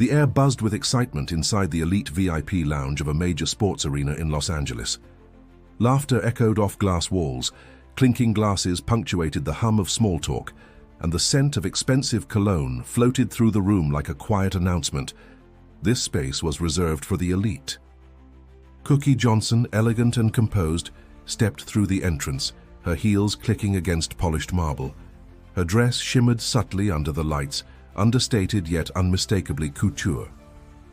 The air buzzed with excitement inside the elite VIP lounge of a major sports arena in Los Angeles. Laughter echoed off glass walls, clinking glasses punctuated the hum of small talk, and the scent of expensive cologne floated through the room like a quiet announcement. This space was reserved for the elite. Cookie Johnson, elegant and composed, stepped through the entrance, her heels clicking against polished marble. Her dress shimmered subtly under the lights, understated yet unmistakably couture.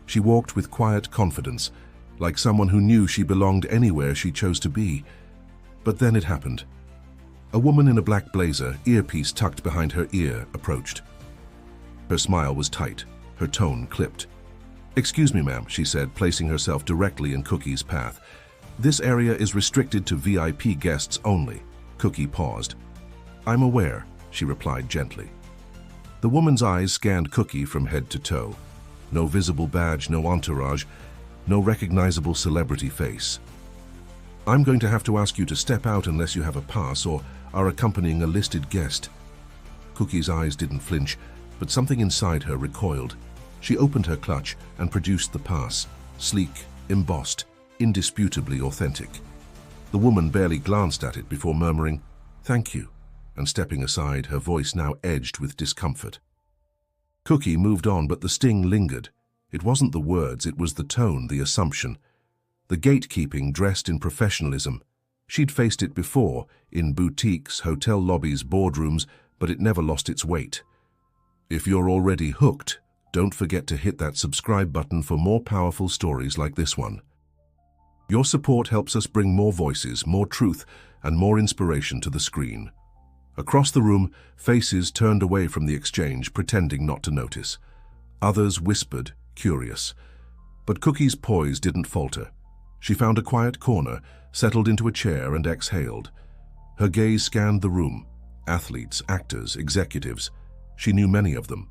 She walked with quiet confidence, like someone who knew she belonged anywhere she chose to be. But then it happened. A woman in a black blazer, earpiece tucked behind her ear, approached. Her smile was tight, her tone clipped. "Excuse me, ma'am," she said, placing herself directly in Cookie's path. "This area is restricted to VIP guests only." Cookie paused. "I'm aware," she replied gently. The woman's eyes scanned Cookie from head to toe. No visible badge, no entourage, no recognizable celebrity face. "I'm going to have to ask you to step out unless you have a pass or are accompanying a listed guest." Cookie's eyes didn't flinch, but something inside her recoiled. She opened her clutch and produced the pass, sleek, embossed, indisputably authentic. The woman barely glanced at it before murmuring, "Thank you," and stepping aside, her voice now edged with discomfort. Cookie moved on, but the sting lingered. It wasn't the words, it was the tone, the assumption. The gatekeeping dressed in professionalism. She'd faced it before, in boutiques, hotel lobbies, boardrooms, but it never lost its weight. If you're already hooked, don't forget to hit that subscribe button for more powerful stories like this one. Your support helps us bring more voices, more truth, and more inspiration to the screen. Across the room, faces turned away from the exchange, pretending not to notice. Others whispered, curious. But Cookie's poise didn't falter. She found a quiet corner, settled into a chair, and exhaled. Her gaze scanned the room. Athletes, actors, executives. She knew many of them.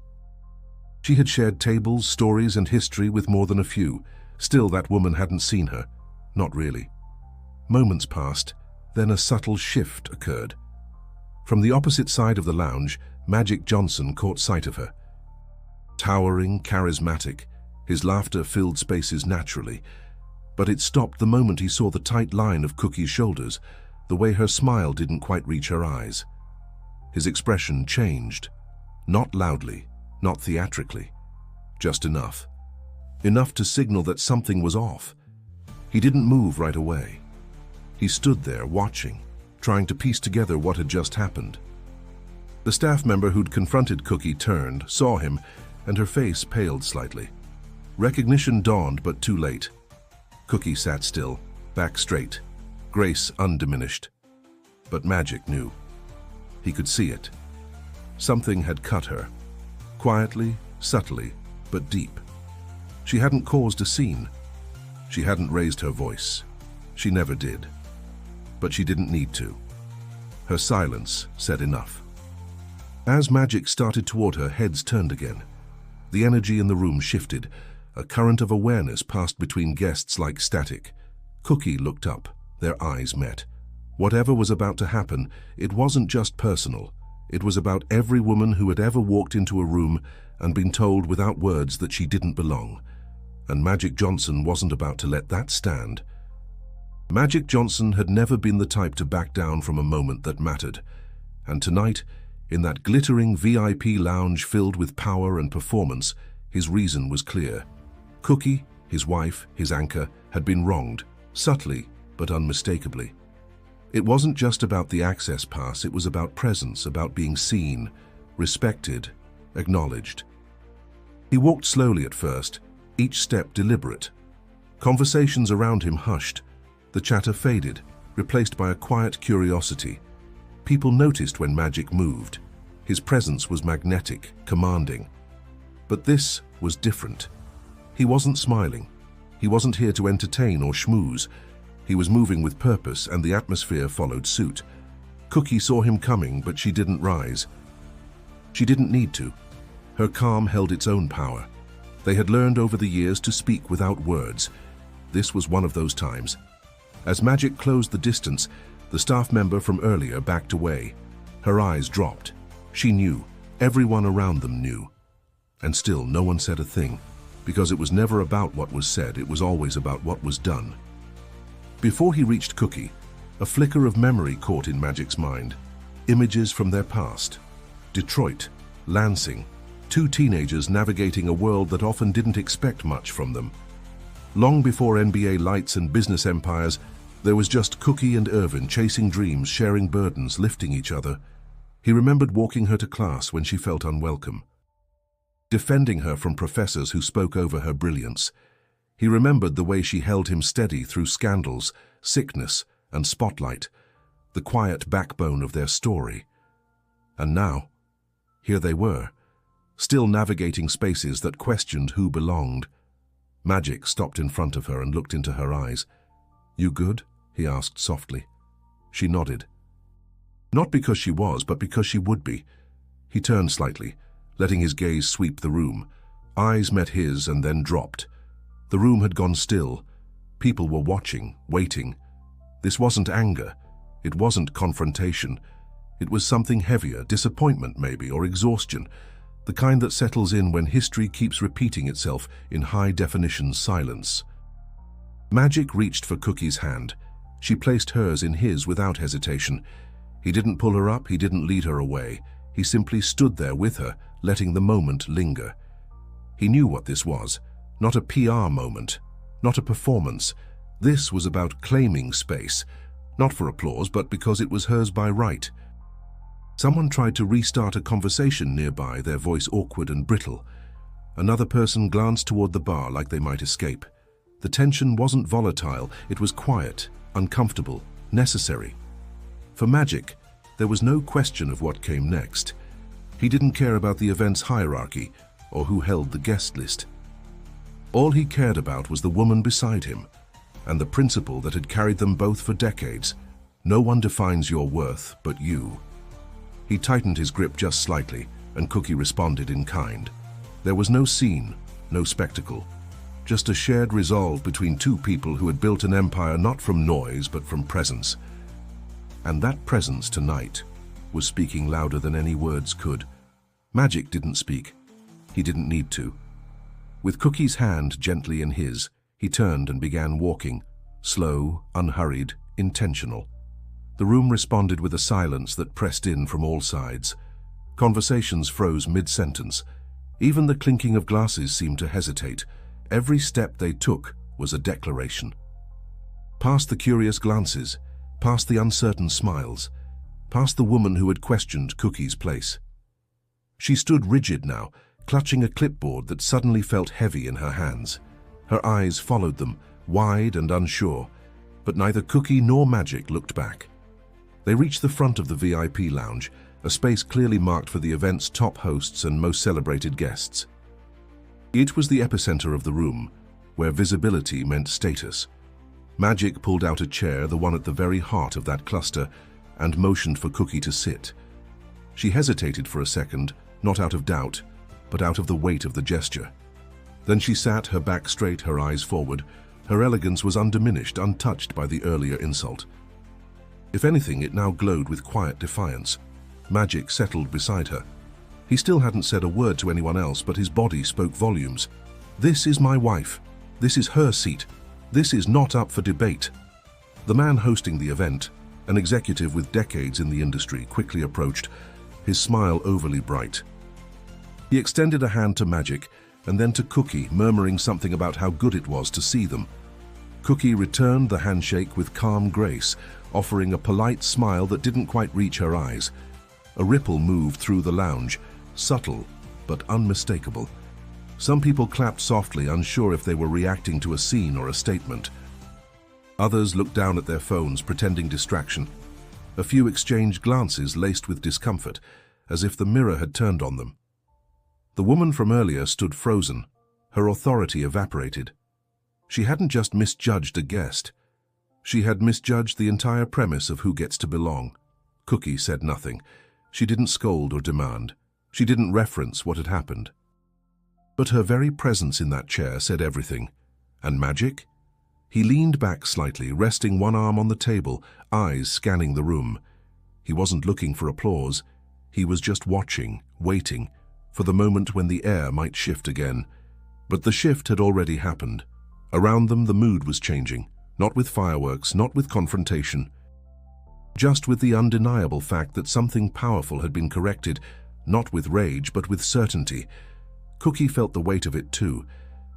She had shared tables, stories, and history with more than a few. Still, that woman hadn't seen her. Not really. Moments passed, then a subtle shift occurred. From the opposite side of the lounge, Magic Johnson caught sight of her. Towering, charismatic, his laughter filled spaces naturally. But it stopped the moment he saw the tight line of Cookie's shoulders, the way her smile didn't quite reach her eyes. His expression changed. Not loudly, not theatrically. Just enough. Enough to signal that something was off. He didn't move right away. He stood there, watching, trying to piece together what had just happened. The staff member who'd confronted Cookie turned, saw him, and her face paled slightly. Recognition dawned, but too late. Cookie sat still, back straight, grace undiminished. But Magic knew. He could see it. Something had cut her. Quietly, subtly, but deep. She hadn't caused a scene. She hadn't raised her voice. She never did. But she didn't need to. Her silence said enough. As Magic started toward her, heads turned again. The energy in the room shifted. A current of awareness passed between guests like static. Cookie looked up. Their eyes met. Whatever was about to happen, it wasn't just personal. It was about every woman who had ever walked into a room and been told without words that she didn't belong. And Magic Johnson wasn't about to let that stand. Magic Johnson had never been the type to back down from a moment that mattered. And tonight, in that glittering VIP lounge filled with power and performance, his reason was clear. Cookie, his wife, his anchor, had been wronged, subtly but unmistakably. It wasn't just about the access pass, it was about presence, about being seen, respected, acknowledged. He walked slowly at first, each step deliberate. Conversations around him hushed. The chatter faded, replaced by a quiet curiosity. People noticed when Magic moved. His presence was magnetic, commanding. But this was different. He wasn't smiling. He wasn't here to entertain or schmooze. He was moving with purpose, and the atmosphere followed suit. Cookie saw him coming, but she didn't rise. She didn't need to. Her calm held its own power. They had learned over the years to speak without words. This was one of those times. As Magic closed the distance, the staff member from earlier backed away. Her eyes dropped. She knew. Everyone around them knew. And still no one said a thing. because it was never about what was said, it was always about what was done. Before he reached Cookie, a flicker of memory caught in Magic's mind. Images from their past. Detroit, Lansing, two teenagers navigating a world that often didn't expect much from them. Long before NBA lights and business empires, there was just Cookie and Irvin chasing dreams, sharing burdens, lifting each other. He remembered walking her to class when she felt unwelcome, defending her from professors who spoke over her brilliance. He remembered the way she held him steady through scandals, sickness, and spotlight, the quiet backbone of their story. And now, here they were, still navigating spaces that questioned who belonged. Magic stopped in front of her and looked into her eyes. "You good?" he asked softly. She nodded. Not because she was, but because she would be. He turned slightly, letting his gaze sweep the room. Eyes met his and then dropped. The room had gone still. People were watching, waiting. This wasn't anger. It wasn't confrontation. It was something heavier, disappointment maybe, or exhaustion, the kind that settles in when history keeps repeating itself in high-definition silence. Magic reached for Cookie's hand. She placed hers in his without hesitation. He didn't pull her up, he didn't lead her away. He simply stood there with her, letting the moment linger. He knew what this was. Not a PR moment, not a performance. This was about claiming space, not for applause, but because it was hers by right. Someone tried to restart a conversation nearby, their voice awkward and brittle. Another person glanced toward the bar like they might escape. The tension wasn't volatile, it was quiet, uncomfortable, necessary. For Magic, there was no question of what came next. He didn't care about the event's hierarchy or who held the guest list. All he cared about was the woman beside him, and the principle that had carried them both for decades. No one defines your worth but you. He tightened his grip just slightly, and Cookie responded in kind. There was no scene, no spectacle, just a shared resolve between two people who had built an empire not from noise but from presence. And that presence tonight was speaking louder than any words could. Magic didn't speak. He didn't need to. With Cookie's hand gently in his, he turned and began walking, slow, unhurried, intentional. The room responded with a silence that pressed in from all sides. Conversations froze mid-sentence. Even the clinking of glasses seemed to hesitate. Every step they took was a declaration. Past the curious glances, past the uncertain smiles, past the woman who had questioned Cookie's place. She stood rigid now, clutching a clipboard that suddenly felt heavy in her hands. Her eyes followed them, wide and unsure, but neither Cookie nor Magic looked back. They reached the front of the VIP lounge, a space clearly marked for the event's top hosts and most celebrated guests. It was the epicenter of the room, where visibility meant status. Magic pulled out a chair, the one at the very heart of that cluster, and motioned for Cookie to sit. She hesitated for a second, not out of doubt, but out of the weight of the gesture. Then she sat, her back straight, her eyes forward. Her elegance was undiminished, untouched by the earlier insult. If anything, it now glowed with quiet defiance. Magic settled beside her. He still hadn't said a word to anyone else, but his body spoke volumes. "This is my wife. This is her seat. This is not up for debate." The man hosting the event, an executive with decades in the industry, quickly approached, his smile overly bright. He extended a hand to Magic and then to Cookie, murmuring something about how good it was to see them. Cookie returned the handshake with calm grace, offering a polite smile that didn't quite reach her eyes. A ripple moved through the lounge, subtle but unmistakable. Some people clapped softly, unsure if they were reacting to a scene or a statement. Others looked down at their phones, pretending distraction. A few exchanged glances laced with discomfort, as if the mirror had turned on them. The woman from earlier stood frozen, her authority evaporated. She hadn't just misjudged a guest. She had misjudged the entire premise of who gets to belong. Cookie said nothing. She didn't scold or demand. She didn't reference what had happened. But her very presence in that chair said everything. And Magic? He leaned back slightly, resting one arm on the table, eyes scanning the room. He wasn't looking for applause. He was just watching, waiting, for the moment when the air might shift again. But the shift had already happened. Around them, the mood was changing, not with fireworks, not with confrontation, just with the undeniable fact that something powerful had been corrected, not with rage, but with certainty. Cookie felt the weight of it too.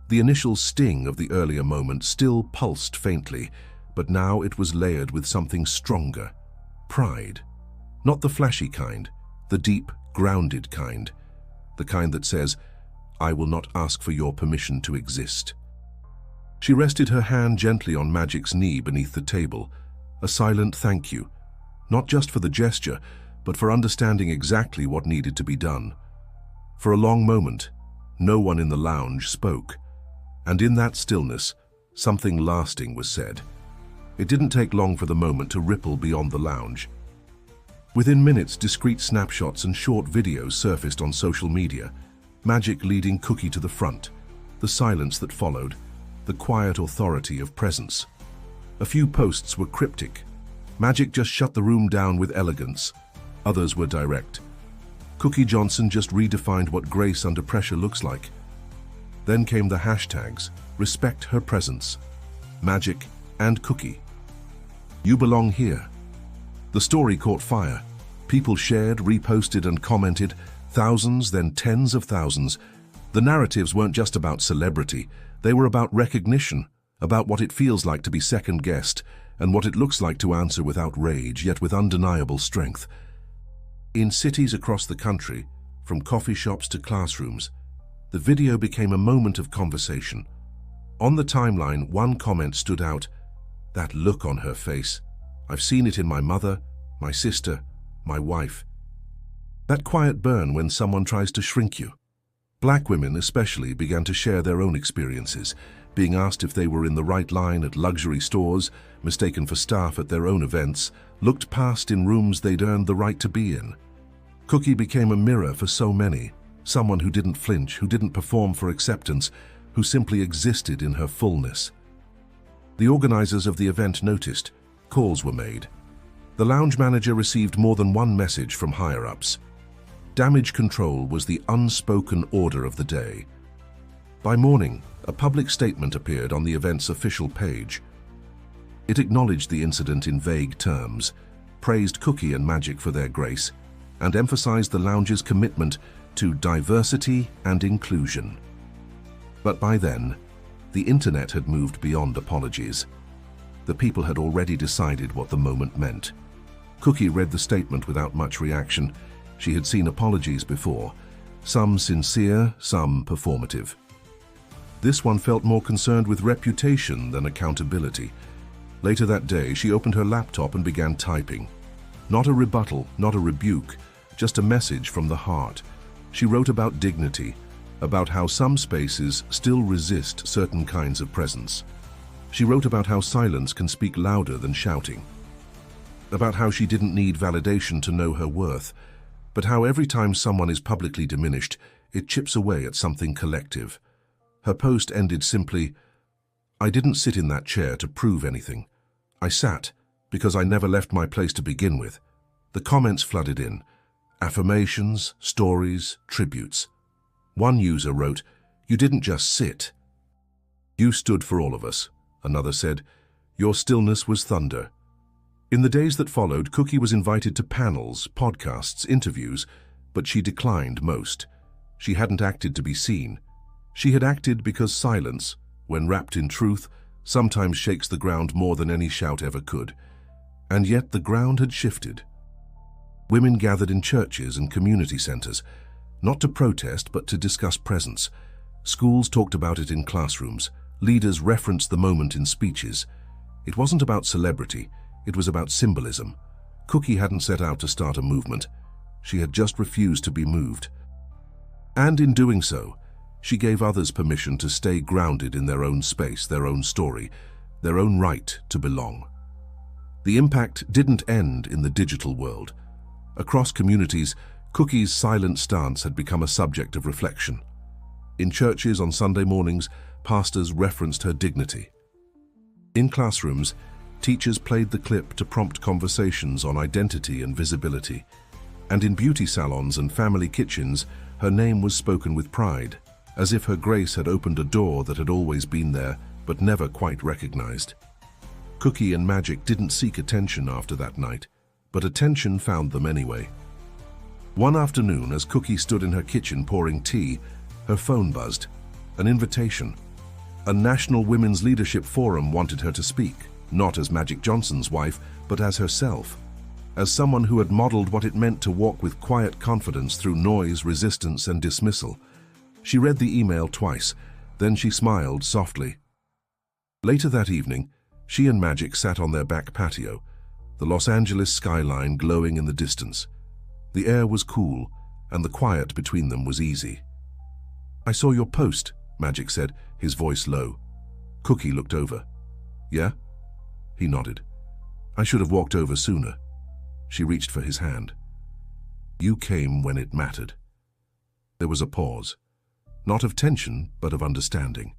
The initial sting of the earlier moment still pulsed faintly, but now it was layered with something stronger. Pride. Not the flashy kind, the deep, grounded kind. The kind that says, "I will not ask for your permission to exist." She rested her hand gently on Magic's knee beneath the table, a silent thank you, not just for the gesture, but for understanding exactly what needed to be done. For a long moment, no one in the lounge spoke, and in that stillness, something lasting was said. It didn't take long for the moment to ripple beyond the lounge. Within minutes, discreet snapshots and short videos surfaced on social media, Magic leading Cookie to the front, the silence that followed, the quiet authority of presence. A few posts were cryptic. Magic just shut the room down with elegance. Others were direct. Cookie Johnson just redefined what grace under pressure looks like. Then came the hashtags, respect her presence, Magic and Cookie. You belong here. The story caught fire. People shared, reposted and commented, thousands, then tens of thousands. The narratives weren't just about celebrity, they were about recognition, about what it feels like to be second-guessed, and what it looks like to answer without rage, yet with undeniable strength. In cities across the country, from coffee shops to classrooms, the video became a moment of conversation. On the timeline, one comment stood out, "That look on her face. I've seen it in my mother, my sister, my wife." That quiet burn when someone tries to shrink you. Black women especially began to share their own experiences, being asked if they were in the right line at luxury stores, mistaken for staff at their own events, looked past in rooms they'd earned the right to be in. Cookie became a mirror for so many, someone who didn't flinch, who didn't perform for acceptance, who simply existed in her fullness. The organizers of the event noticed. Calls were made. The lounge manager received more than one message from higher-ups. Damage control was the unspoken order of the day. By morning, a public statement appeared on the event's official page. It acknowledged the incident in vague terms, praised Cookie and Magic for their grace, and emphasized the lounge's commitment to diversity and inclusion. But by then, the internet had moved beyond apologies. The people had already decided what the moment meant. Cookie read the statement without much reaction. She had seen apologies before, some sincere, some performative. This one felt more concerned with reputation than accountability. Later that day, she opened her laptop and began typing. Not a rebuttal, not a rebuke, just a message from the heart. She wrote about dignity, about how some spaces still resist certain kinds of presence. She wrote about how silence can speak louder than shouting. About how she didn't need validation to know her worth, but how every time someone is publicly diminished, it chips away at something collective. Her post ended simply, "I didn't sit in that chair to prove anything. I sat because I never left my place to begin with." The comments flooded in. Affirmations, stories, tributes. One user wrote, "You didn't just sit. You stood for all of us." Another said, "Your stillness was thunder." In the days that followed, Cookie was invited to panels, podcasts, interviews, but she declined most. She hadn't acted to be seen. She had acted because silence, when wrapped in truth, sometimes shakes the ground more than any shout ever could. And yet the ground had shifted. Women gathered in churches and community centers, not to protest but to discuss presence. Schools talked about it in classrooms. Leaders referenced the moment in speeches. It wasn't about celebrity, it was about symbolism. Cookie hadn't set out to start a movement. She had just refused to be moved. And in doing so, she gave others permission to stay grounded in their own space, their own story, their own right to belong. The impact didn't end in the digital world. Across communities, Cookie's silent stance had become a subject of reflection. In churches on Sunday mornings, pastors referenced her dignity. In classrooms, teachers played the clip to prompt conversations on identity and visibility. And in beauty salons and family kitchens, her name was spoken with pride, as if her grace had opened a door that had always been there but never quite recognized. Cookie and Magic didn't seek attention after that night, but attention found them anyway. One afternoon, as Cookie stood in her kitchen pouring tea, her phone buzzed. An invitation. A National Women's Leadership Forum wanted her to speak, not as Magic Johnson's wife, but as herself, as someone who had modeled what it meant to walk with quiet confidence through noise, resistance, and dismissal. She read the email twice, then she smiled softly. Later that evening, she and Magic sat on their back patio, the Los Angeles skyline glowing in the distance. The air was cool, and the quiet between them was easy. "I saw your post," Magic said, his voice low. Cookie looked over. "Yeah?" He nodded. "I should have walked over sooner." She reached for his hand. "You came when it mattered." There was a pause, not of tension, but of understanding.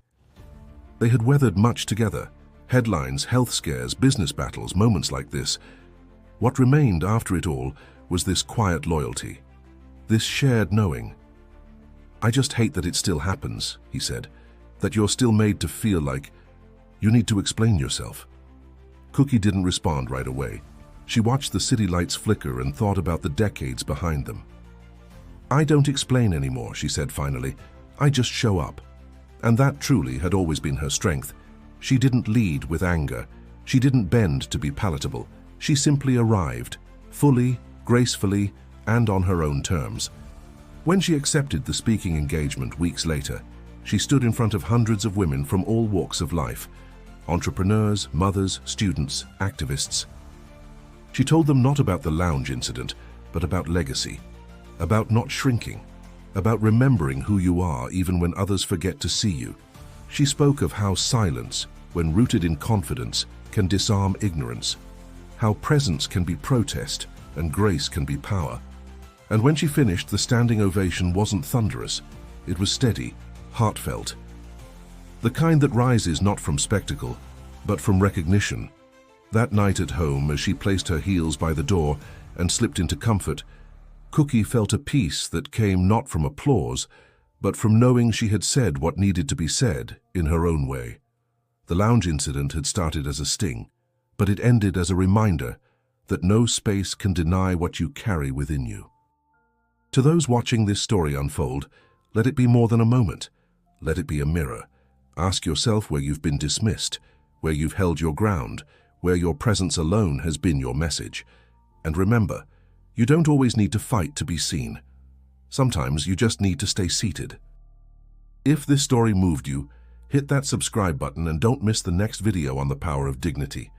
They had weathered much together. Headlines, health scares, business battles, moments like this. What remained after it all was this quiet loyalty, this shared knowing. "I just hate that it still happens," he said, "that you're still made to feel like you need to explain yourself." Cookie didn't respond right away. She watched the city lights flicker and thought about the decades behind them. "I don't explain anymore," she said finally. "I just show up." And that truly had always been her strength. She didn't lead with anger. She didn't bend to be palatable. She simply arrived, fully, gracefully, and on her own terms. When she accepted the speaking engagement weeks later, she stood in front of hundreds of women from all walks of life, entrepreneurs, mothers, students, activists. She told them not about the lounge incident, but about legacy, about not shrinking, about remembering who you are even when others forget to see you. She spoke of how silence, when rooted in confidence, can disarm ignorance, how presence can be protest and grace can be power. And when she finished, the standing ovation wasn't thunderous. It was steady, heartfelt. The kind that rises not from spectacle, but from recognition. That night at home, as she placed her heels by the door and slipped into comfort, Cookie felt a peace that came not from applause, but from knowing she had said what needed to be said in her own way. The lounge incident had started as a sting, but it ended as a reminder that no space can deny what you carry within you. To those watching this story unfold, let it be more than a moment. Let it be a mirror. Ask yourself where you've been dismissed, where you've held your ground, where your presence alone has been your message. And remember, you don't always need to fight to be seen. Sometimes you just need to stay seated. If this story moved you, hit that subscribe button and don't miss the next video on the power of dignity.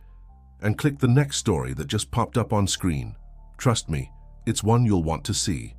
And click the next story that just popped up on screen. Trust me, it's one you'll want to see.